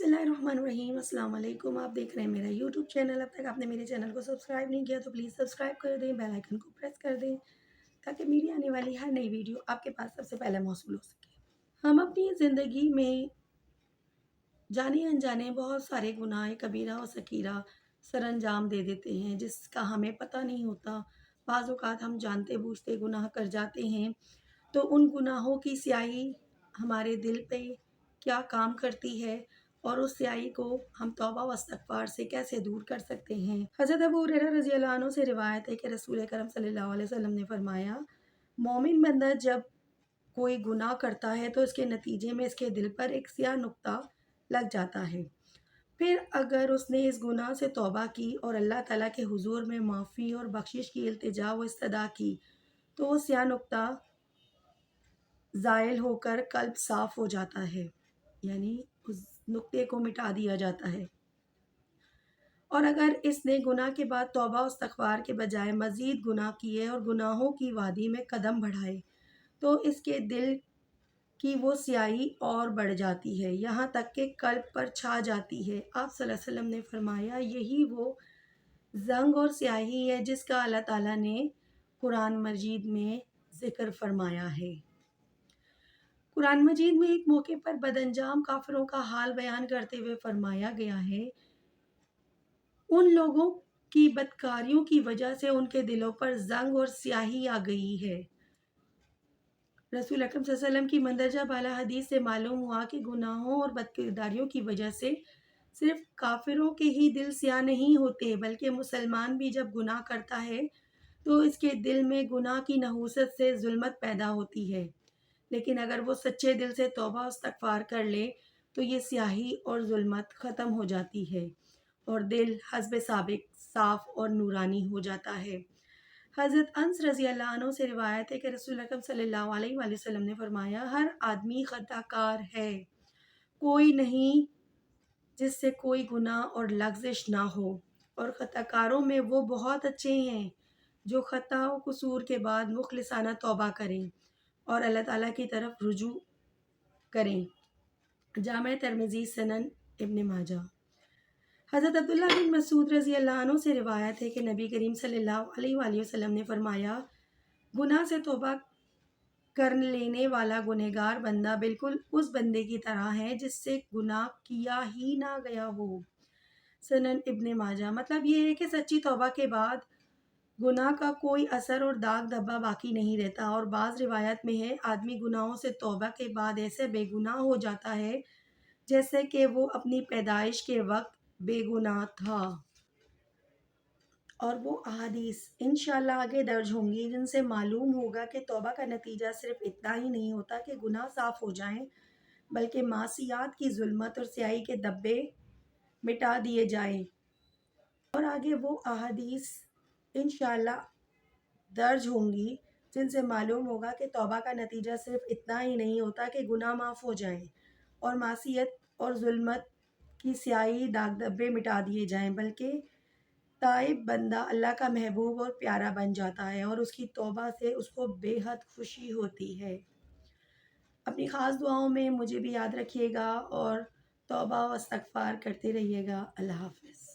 بسم اللہ الرحمن الرحیم۔ السلام علیکم، آپ دیکھ رہے ہیں میرا یوٹیوب چینل۔ اب تک آپ نے میرے چینل کو سبسکرائب نہیں کیا تو پلیز سبسکرائب کر دیں، بیل آئیکن کو پریس کر دیں تاکہ میری آنے والی ہر نئی ویڈیو آپ کے پاس سب سے پہلے موصول ہو سکے۔ ہم اپنی زندگی میں جانے انجانے بہت سارے گناہ کبیرہ اور صغیرہ سر انجام دے دیتے ہیں جس کا ہمیں پتہ نہیں ہوتا۔ بعض اوقات ہم جانتے بوجھتے گناہ کر جاتے ہیں تو ان گناہوں کی سیاہی ہمارے دل پہ کیا کام کرتی ہے اور اس سیاہی کو ہم توبہ و استغفار سے کیسے دور کر سکتے ہیں۔ حضرت ابو ہریرہ رضی اللہ عنہ سے روایت ہے کہ رسول کرم صلی اللہ علیہ وسلم نے فرمایا، مومن بندہ جب کوئی گناہ کرتا ہے تو اس کے نتیجے میں اس کے دل پر ایک سیاہ نقطہ لگ جاتا ہے۔ پھر اگر اس نے اس گناہ سے توبہ کی اور اللہ تعالیٰ کے حضور میں معافی اور بخشش کی التجا و استدعا کی تو وہ سیاہ نقطہ زائل ہو کر قلب صاف ہو جاتا ہے، یعنی اس نقطے کو مٹا دیا جاتا ہے۔ اور اگر اس نے گناہ کے بعد توبہ و استغفار کے بجائے مزید گناہ کیے اور گناہوں کی وادی میں قدم بڑھائے تو اس کے دل کی وہ سیاہی اور بڑھ جاتی ہے، یہاں تک کہ قلب پر چھا جاتی ہے۔ آپ صلی اللہ علیہ وسلم نے فرمایا، یہی وہ زنگ اور سیاہی ہے جس کا اللہ تعالیٰ نے قرآن مجید میں ذکر فرمایا ہے۔ قرآن مجید میں ایک موقع پر بد انجام کافروں کا حال بیان کرتے ہوئے فرمایا گیا ہے، ان لوگوں کی بدکاریوں کی وجہ سے ان کے دلوں پر زنگ اور سیاہی آ گئی ہے۔ رسول اکرم صلی اللہ علیہ وسلم کی مندرجہ بالا حدیث سے معلوم ہوا کہ گناہوں اور بدکرداریوں کی وجہ سے صرف کافروں کے ہی دل سیاہ نہیں ہوتے بلکہ مسلمان بھی جب گناہ کرتا ہے تو اس کے دل میں گناہ کی نحوست سے ظلمت پیدا ہوتی ہے، لیکن اگر وہ سچے دل سے توبہ و استغفار کر لے تو یہ سیاہی اور ظلمت ختم ہو جاتی ہے اور دل حسب سابق صاف اور نورانی ہو جاتا ہے۔ حضرت انس رضی اللہ عنہ سے روایت ہے کہ رسول اکرم صلی اللہ علیہ وآلہ وسلم نے فرمایا، ہر آدمی خطا کار ہے، کوئی نہیں جس سے کوئی گناہ اور لغزش نہ ہو، اور خطا کاروں میں وہ بہت اچھے ہیں جو خطا و قصور کے بعد مخلصانہ توبہ کریں اور اللہ تعالیٰ کی طرف رجوع کریں۔ جامع ترمذی، سنن ابن ماجہ۔ حضرت عبداللہ بن مسعود رضی اللہ عنہ سے روایت ہے کہ نبی کریم صلی اللہ علیہ وآلہ وسلم نے فرمایا، گناہ سے توبہ کر لینے والا گنہگار بندہ بالکل اس بندے کی طرح ہے جس سے گناہ کیا ہی نہ گیا ہو۔ سنن ابن ماجہ۔ مطلب یہ ہے کہ سچی توبہ کے بعد گناہ کا کوئی اثر اور داغ دھبا باقی نہیں رہتا، اور بعض روایت میں ہے، آدمی گناہوں سے توبہ کے بعد ایسے بے گناہ ہو جاتا ہے جیسے کہ وہ اپنی پیدائش کے وقت بے گناہ تھا۔ اور وہ احادیث انشاءاللہ آگے درج ہوں گی جن سے معلوم ہوگا کہ توبہ کا نتیجہ صرف اتنا ہی نہیں ہوتا کہ گناہ صاف ہو جائیں بلکہ معصیات کی ظلمت اور سیاہی کے دبے مٹا دیے جائیں۔ اور آگے وہ احادیث انشاءاللہ درج ہوں گی جن سے معلوم ہوگا کہ توبہ کا نتیجہ صرف اتنا ہی نہیں ہوتا کہ گناہ معاف ہو جائیں اور معصیت اور ظلمت کی سیاہی داغ دھبے مٹا دیے جائیں، بلکہ تائب بندہ اللہ کا محبوب اور پیارا بن جاتا ہے اور اس کی توبہ سے اس کو بے حد خوشی ہوتی ہے۔ اپنی خاص دعاؤں میں مجھے بھی یاد رکھیے گا اور توبہ و استغفار کرتے رہیے گا۔ اللہ حافظ۔